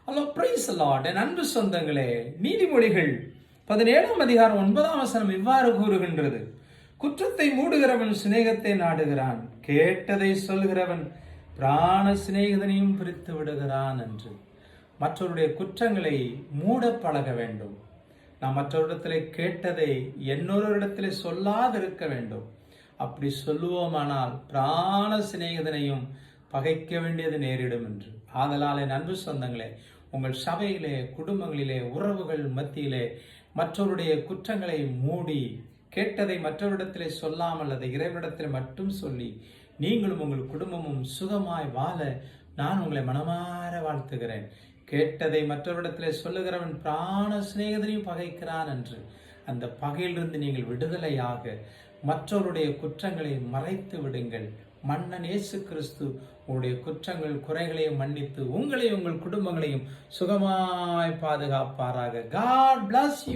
Hello price Lord. என் அன்பு சொந்தங்களே, நீதிமொழிகள் 17ஆம் அதிகாரம் 9ஆம் வசனம் இவ்வாறு கூறுகின்றது: குற்றத்தை மூடுகிறவன் சிநேகத்தை நாடுகிறான், கேட்டதை சொல்கிறவன் பிராண சிநேகிதனையும் பிரித்து விடுகிறான் என்று. மற்றவருடைய குற்றங்களை மூட பழக வேண்டும். நாம் மற்றவரிடத்திலே கேட்டதை இன்னொரு சொல்லாதிருக்க வேண்டும். அப்படி சொல்லுவோமானால் பிராண சிநேகிதனையும் பகைக்க வேண்டியது நேரிடும் என்று. ஆதலால் என் அன்பு சொந்தங்களே, உங்கள் சபையிலே, குடும்பங்களிலே, உறவுகள் மத்தியிலே மற்றவருடைய குற்றங்களை மூடி கேட்டதை மற்றவரிடத்திலே சொல்லாமல் அதை இறைவனிடத்தில் மட்டும் சொல்லி நீங்களும் உங்கள் குடும்பமும் சுகமாய் வாழ நான் உங்களை மனமாற வாழ்த்துகிறேன். கேட்டதை மற்றவரிடத்திலே சொல்லுகிறவன் பிராண சிநேகிதனையும் பகைக்கிறான் என்று. அந்த பகையிலிருந்து நீங்கள் விடுதலையாக மற்றவருடைய குற்றங்களை மறைத்து விடுங்கள். மன்னன் இயேசு கிறிஸ்து உங்களுடைய குற்றங்கள் குறைகளையும் மன்னித்து உங்களையும் உங்கள் குடும்பங்களையும் சுகமாய் பாதுகாப்பாராக. God bless you.